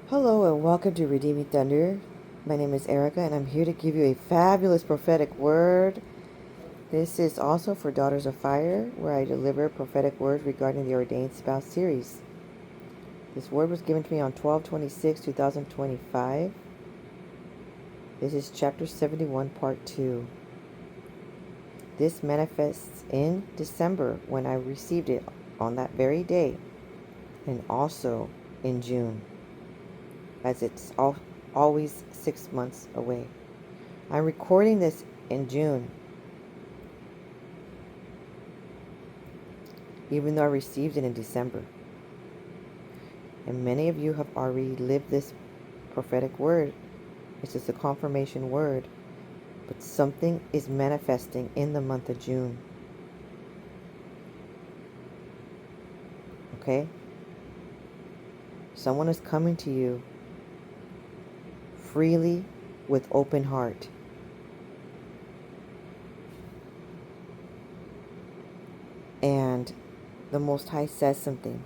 Hello and welcome to Redeeming Thunder. My name is Erica and I'm here to give you a fabulous prophetic word. This is also for Daughters of Fire, where I deliver prophetic words regarding the Ordained Spouse series. This word was given to me on 12/26/2025. This is chapter 71, part 2. This manifests in December when I received it on that very day, and also in June, as it's always 6 months away. I'm recording this in June, even though I received it in December. And many of you have already lived this prophetic word. It's just a confirmation word. But something is manifesting in the month of June. Okay? Someone is coming to you freely with open heart. And the Most High says something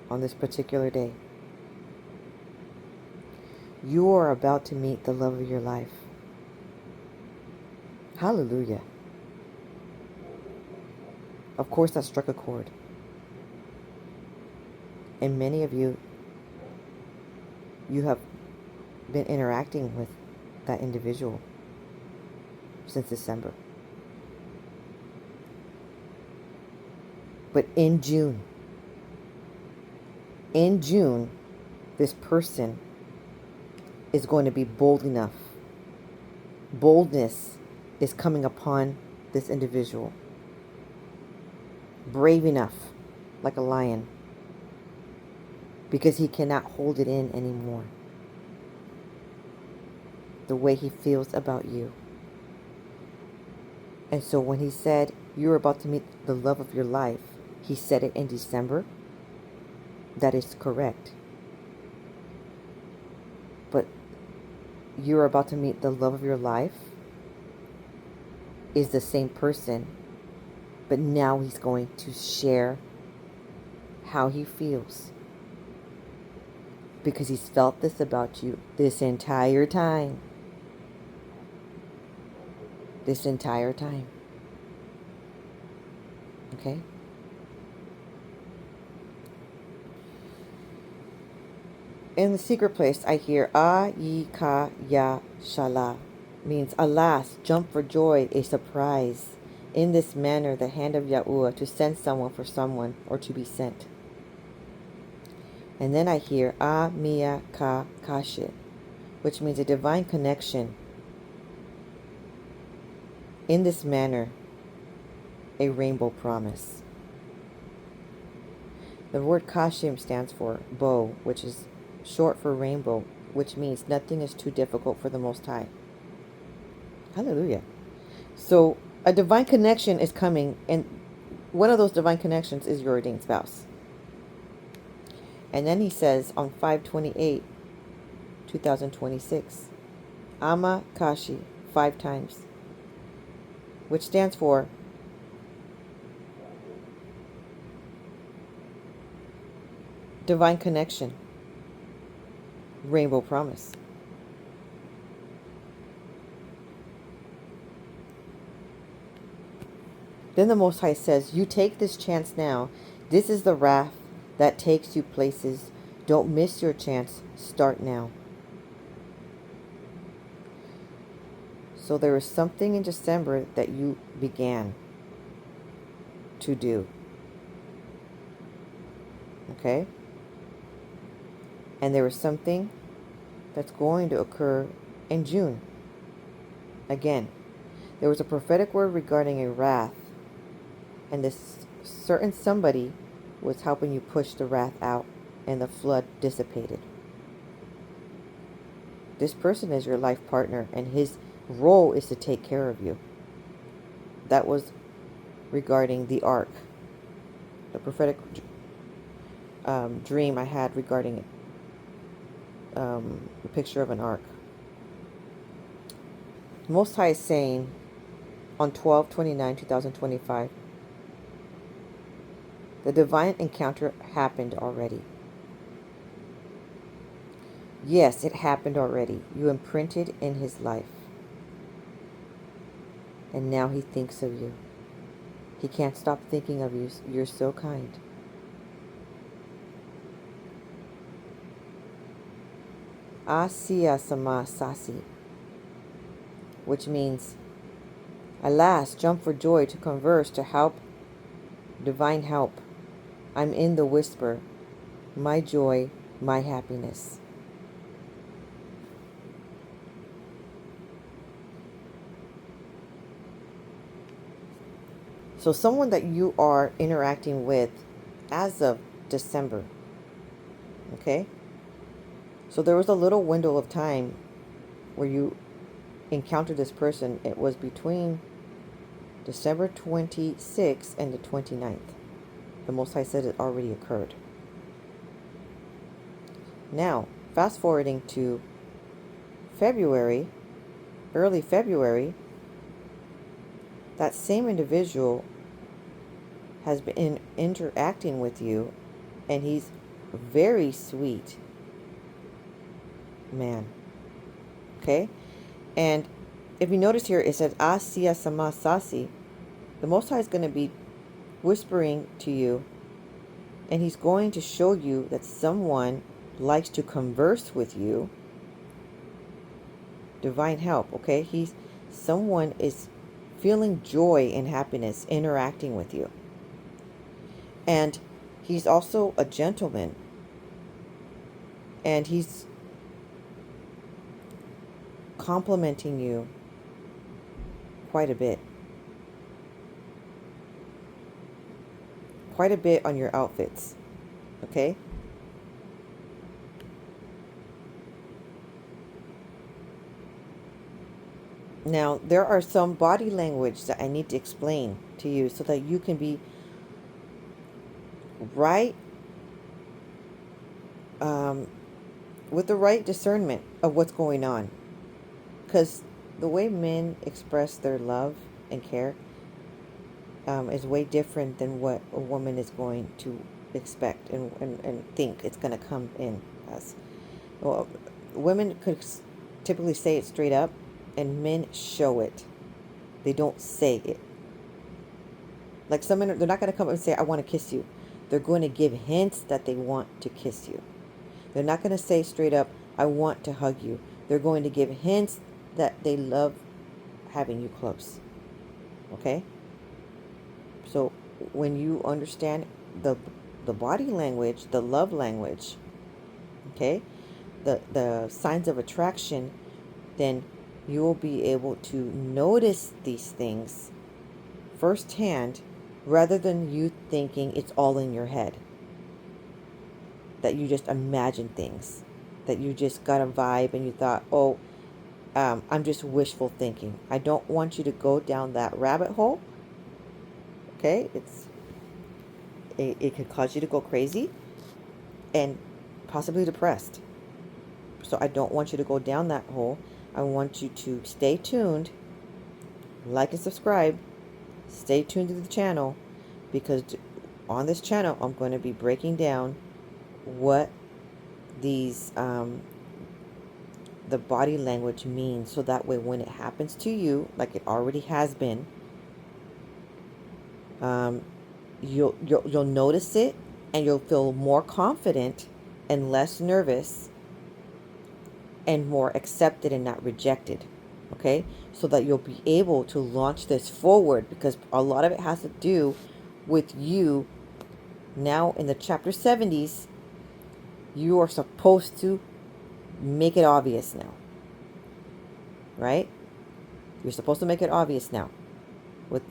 on this particular day. You are about to meet the love of your life. Hallelujah. Of course, that struck a chord. And many of you have been interacting with that individual since December. But in June, this person is going to be bold enough. Boldness is coming upon this individual. Brave enough, like a lion, because he cannot hold it in anymore. The way he feels about you. And so when he said, you're about to meet the love of your life, he said it in December. That is correct. But you're about to meet the love of your life is the same person, but now he's going to share how he feels, because he's felt this about you this entire time. Okay? In the secret place, I hear A-yi-ka ya shala, means alas, jump for joy, a surprise. In this manner, the hand of Yahuwah to send someone for someone, or to be sent. And then I hear A-miya ka kashe, which means a divine connection. In this manner, a rainbow promise. The word kashim stands for bow, which is short for rainbow, which means nothing is too difficult for the Most High. Hallelujah. So a divine connection is coming, and one of those divine connections is your ordained spouse. And then he says on 5/28/2026, Ama Kashi, 5 times, which stands for divine connection, rainbow promise. Then the Most High says, you take this chance now. This is the wrath that takes you places. Don't miss your chance. Start now. So there is something in December that you began to do. Okay? And there is something that's going to occur in June. Again, there was a prophetic word regarding a wrath. And this certain somebody was helping you push the wrath out, and the flood dissipated. This person is your life partner, and his role is to take care of you. That was regarding the ark. The prophetic dream I had regarding it. The picture of an ark. Most High is saying on 12/29/2025, the divine encounter happened already. Yes, it happened already. You imprinted in his life. And now he thinks of you. He can't stop thinking of you. You're so kind. Asiya sama sasi, which means, alas, jump for joy to converse, to help, divine help. I'm in the whisper, my joy, my happiness. So someone that you are interacting with as of December, okay? So there was a little window of time where you encountered this person. It was between December 26th and the 29th. The Most High said it already occurred. Now, fast forwarding to February, early February, that same individual has been interacting with you, and he's very sweet man. Okay? And if you notice here, it says Asiya Sama Sasi. The Most High is going to be whispering to you, and he's going to show you that someone likes to converse with you. Divine help, okay? Someone is feeling joy and happiness interacting with you. And he's also a gentleman. And he's complimenting you quite a bit. Quite a bit on your outfits. Okay? Now, there are some body language that I need to explain to you so that you can be right, with the right discernment of what's going on. Because the way men express their love and care is way different than what a woman is going to expect and think it's going to come in as. Well, women could typically say it straight up, and men show it. They don't say it. Like some men, they're not going to come up and say, I want to kiss you. They're going to give hints that they want to kiss you. They're not going to say straight up, I want to hug you. They're going to give hints that they love having you close. Okay? So when you understand the body language, the love language, okay, the signs of attraction, then you will be able to notice these things firsthand rather than you thinking it's all in your head. That you just imagine things. That you just got a vibe and you thought, oh, I'm just wishful thinking. I don't want you to go down that rabbit hole. Okay? It could cause you to go crazy and possibly depressed. So I don't want you to go down that hole. I want you to stay tuned, like and subscribe, stay tuned to the channel, because on this channel I'm going to be breaking down what these the body language means, so that way when it happens to you, like it already has been, you'll notice it, and you'll feel more confident and less nervous and more accepted and not rejected. Okay, so that you'll be able to launch this forward, because a lot of it has to do with you. Now in the chapter 70s, you are supposed to make it obvious now, right? You're supposed to make it obvious now, with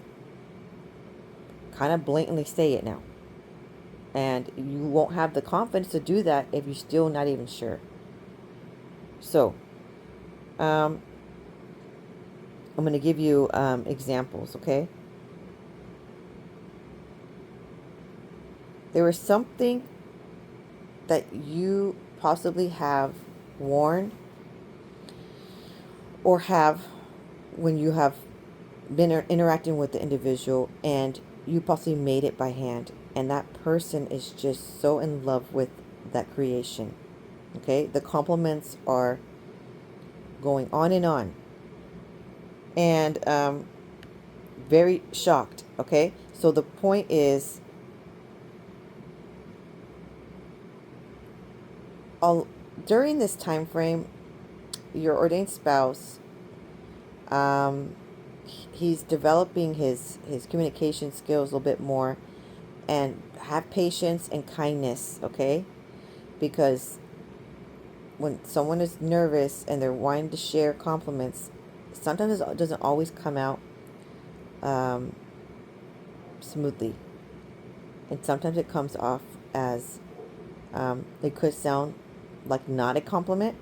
kind of blatantly say it now. And you won't have the confidence to do that if you're still not even sure. So, I'm going to give you examples, okay? There is something that you possibly have worn or have when you have been interacting with the individual, and you possibly made it by hand, and that person is just so in love with that creation. Okay, the compliments are going on and on, and very shocked. Okay, so the point is, all during this time frame, your ordained spouse, um, he's developing his communication skills a little bit more, and have patience and kindness. Okay, because when someone is nervous and they're wanting to share compliments, sometimes it doesn't always come out um, smoothly, and sometimes it comes off as it could sound like not a compliment,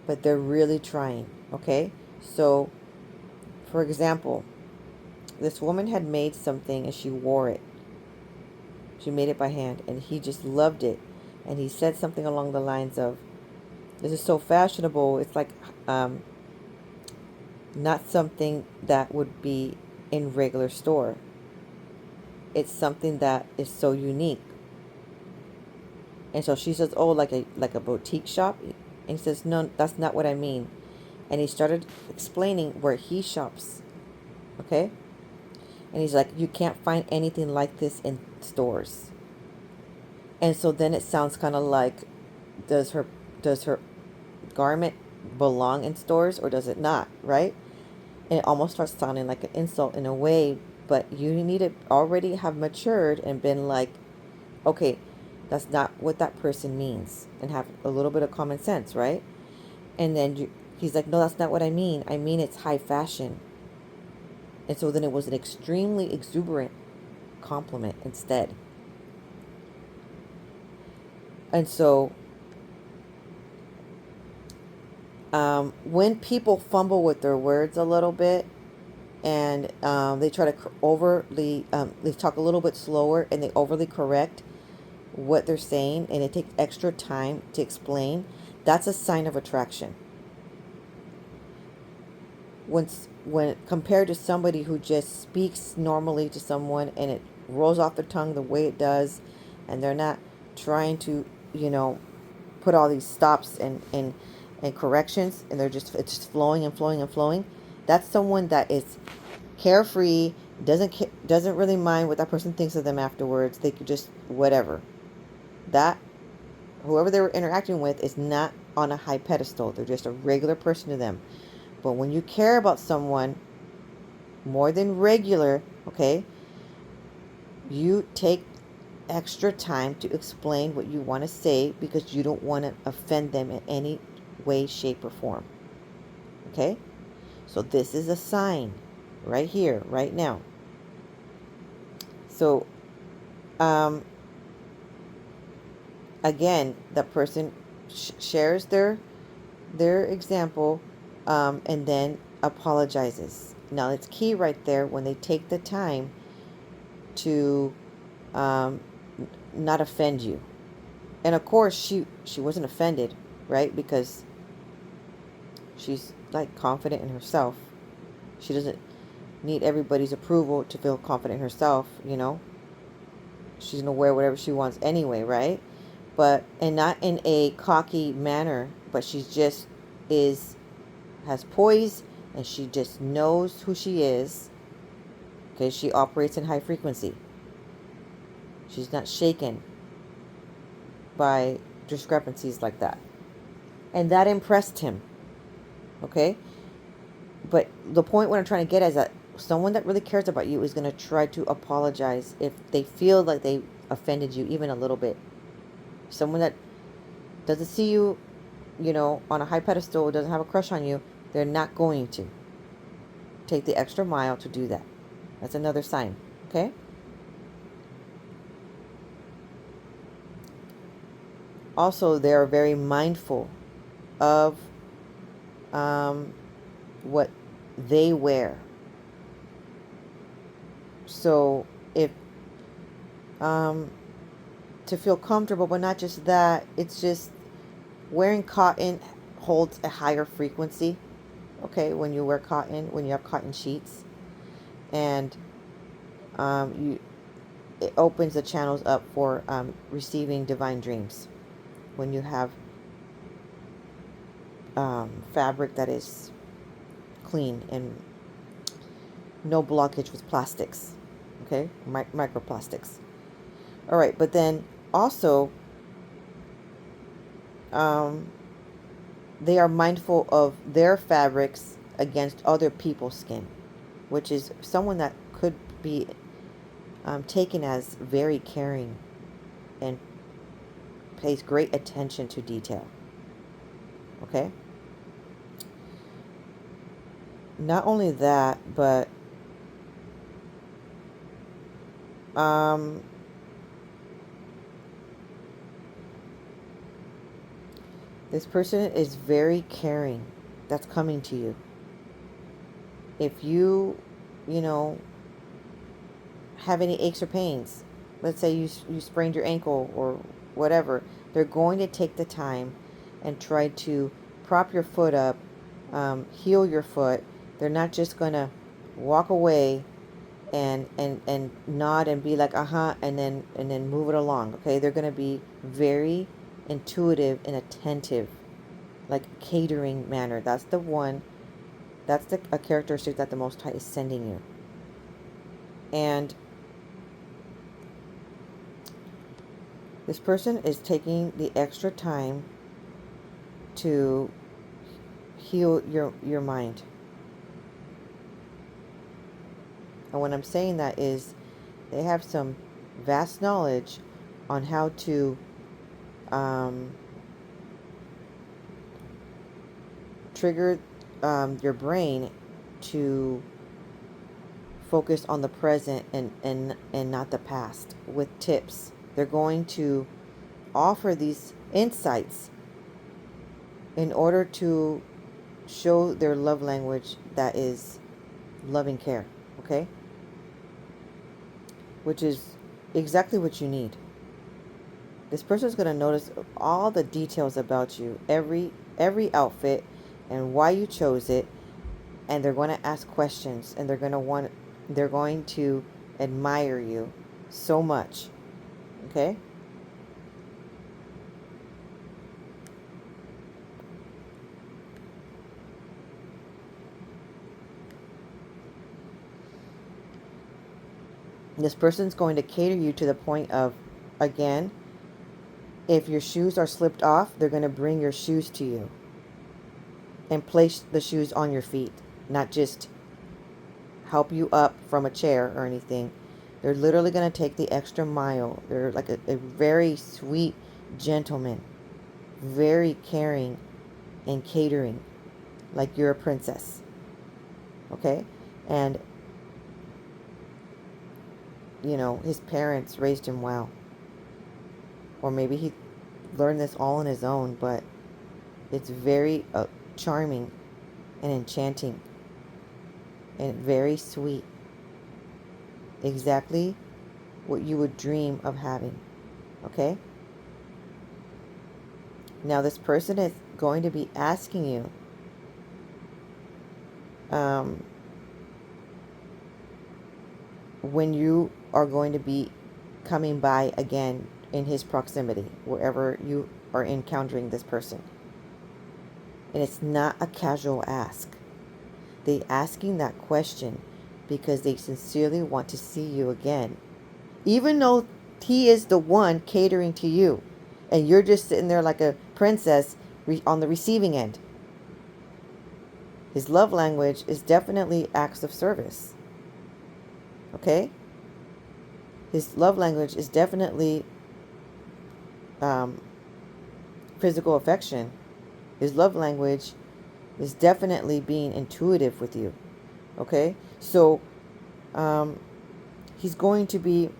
but they're really trying. Okay, so for example, this woman had made something and she wore it. She made it by hand, and he just loved it. And he said something along the lines of, "This is so fashionable. It's like um, not something that would be in regular store. It's something that is so unique." And so she says, "Oh, like a boutique shop?" And he says, "No, that's not what I mean." And he started explaining where he shops. Okay? And he's like, "You can't find anything like this in stores." And so then it sounds kind of like, does her garment belong in stores or does it not, right? And it almost starts sounding like an insult in a way, but you need to already have matured and been like, okay, that's not what that person means, and have a little bit of common sense, right? And then he's like, "No, that's not what I mean. I mean it's high fashion." And so then it was an extremely exuberant compliment instead. And so when people fumble with their words a little bit, and they try to they talk a little bit slower and they overly correct what they're saying, and it takes extra time to explain, that's a sign of attraction. When compared to somebody who just speaks normally to someone and it rolls off their tongue the way it does, and they're not trying to, you know, put all these stops and corrections, and it's just flowing and flowing and flowing, that's someone that is carefree, doesn't really mind what that person thinks of them afterwards. They could just whatever. That whoever they were interacting with is not on a high pedestal. They're just a regular person to them. But when you care about someone more than regular, okay, you take extra time to explain what you want to say because you don't want to offend them in any way, shape, or form. Okay? So this is a sign right here, right now. So, again, the person shares their example, and then apologizes. Now, it's key right there when they take the time to um, not offend you. And of course, she wasn't offended, right? Because she's like confident in herself. She doesn't need everybody's approval to feel confident in herself, you know. She's gonna wear whatever she wants anyway, right? But and not in a cocky manner, but she just is has poise, and she just knows who she is because she operates in high frequency. She's not shaken by discrepancies like that. And that impressed him. Okay? But the point what I'm trying to get is that someone that really cares about you is going to try to apologize if they feel like they offended you even a little bit. Someone that doesn't see you, you know, on a high pedestal, doesn't have a crush on you, they're not going to take the extra mile to do that. That's another sign. Okay? Also, they are very mindful of what they wear. So if um, to feel comfortable, but not just that, it's just wearing cotton holds a higher frequency. Okay, when you wear cotton, when you have cotton sheets, and you it opens the channels up for receiving divine dreams when you have fabric that is clean and no blockage with plastics. Okay, microplastics. All right, but then also, um, they are mindful of their fabrics against other people's skin, which is someone that could be taken as very caring and pays great attention to detail. Okay? Not only that, but this person is very caring that's coming to you. If you know, have any aches or pains, let's say you sprained your ankle or whatever, they're going to take the time and try to prop your foot up, heal your foot. They're not just going to walk away and nod and be like, uh-huh, and then move it along. Okay, they're going to be very intuitive and attentive, like catering manner. That's the one. That's a characteristic that the Most High is sending you. And this person is taking the extra time to heal your mind. And when I'm saying that is they have some vast knowledge on how to trigger your brain to focus on the present and not the past with tips. They're going to offer these insights in order to show their love language that is loving care, okay? Which is exactly what you need. This person is going to notice all the details about you, every outfit and why you chose it, and they're going to ask questions, and they're going to admire you so much. Okay? This person's going to cater you to the point of, again, if your shoes are slipped off, they're going to bring your shoes to you and place the shoes on your feet, not just help you up from a chair or anything. They're literally going to take the extra mile. They're like a very sweet gentleman, very caring and catering, like you're a princess. Okay? And, you know, his parents raised him well. Or maybe he learned this all on his own, but it's very charming and enchanting and very sweet. Exactly what you would dream of having. Okay? Now this person is going to be asking you when you are going to be coming by again in his proximity, wherever you are encountering this person. And it's not a casual ask. They asking that question because they sincerely want to see you again. Even though he is the one catering to you and you're just sitting there like a princess on the receiving end. His love language is definitely acts of service. Okay? His love language is definitely physical affection. His love language is definitely being intuitive with you. Okay? So, he's going to be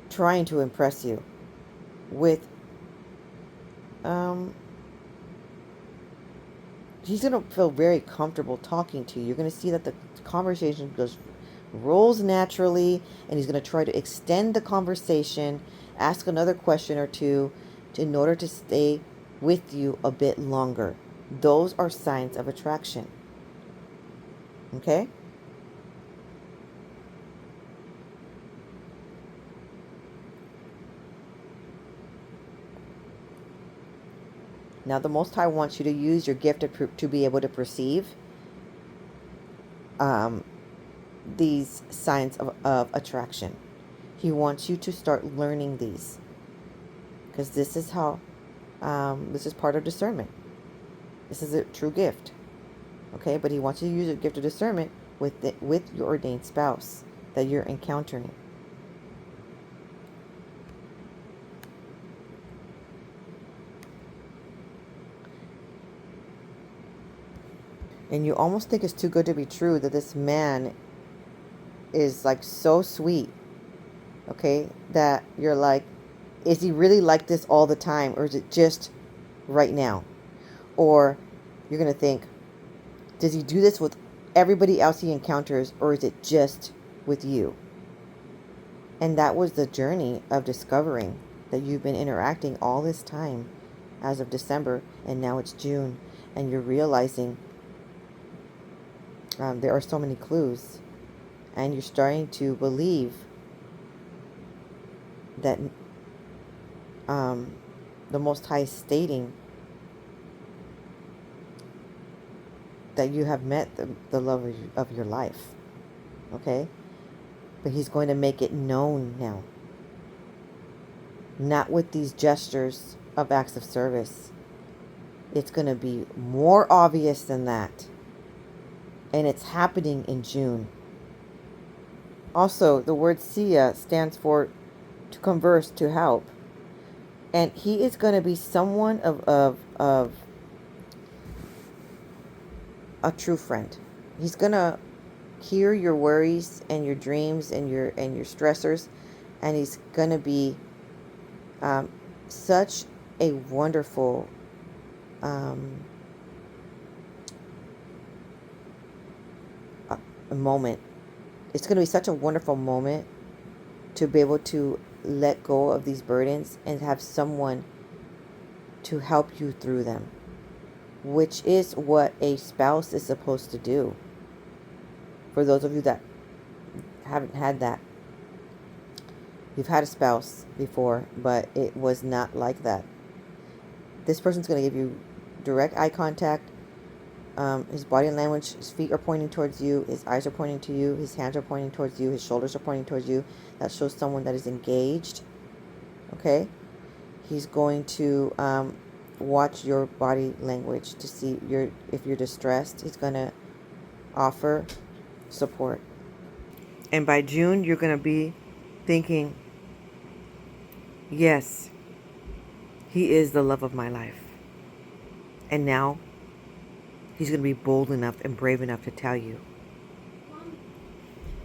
trying to impress you with, he's going to feel very comfortable talking to you. You're going to see that the conversation just rolls naturally, and he's going to try to extend the conversation, ask another question or two in order to stay with you a bit longer. Those are signs of attraction. Okay? Now, the Most High wants you to use your gift to be able to perceive these signs of attraction. He wants you to start learning these, because this is how, this is part of discernment. This is a true gift. Okay, but he wants you to use your gift of discernment with your ordained spouse that you're encountering. And you almost think it's too good to be true that this man is like so sweet, okay, that you're like, is he really like this all the time, or is it just right now? Or you're going to think, does he do this with everybody else he encounters, or is it just with you? And that was the journey of discovering that you've been interacting all this time as of December, and now it's June, and you're realizing there are so many clues, and you're starting to believe that the Most High is stating that you have met the love of your life, okay? But he's going to make it known now. Not with these gestures of acts of service. It's going to be more obvious than that. And it's happening in June. Also, the word Sia stands for to converse, to help. And he is going to be someone of a true friend. He's going to hear your worries and your dreams and your stressors, and he's going to be such a wonderful a moment. It's going to be such a wonderful moment to be able to let go of these burdens and have someone to help you through them, which is what a spouse is supposed to do. For those of you that haven't had that, you've had a spouse before, but it was not like that. This person's going to give you direct eye contact. His body language, his feet are pointing towards you, his eyes are pointing to you, his hands are pointing towards you, his shoulders are pointing towards you. That shows someone that is engaged. Okay? He's going to watch your body language to see if you're distressed. He's going to offer support. And by June, you're going to be thinking, yes, he is the love of my life. And now he's going to be bold enough and brave enough to tell you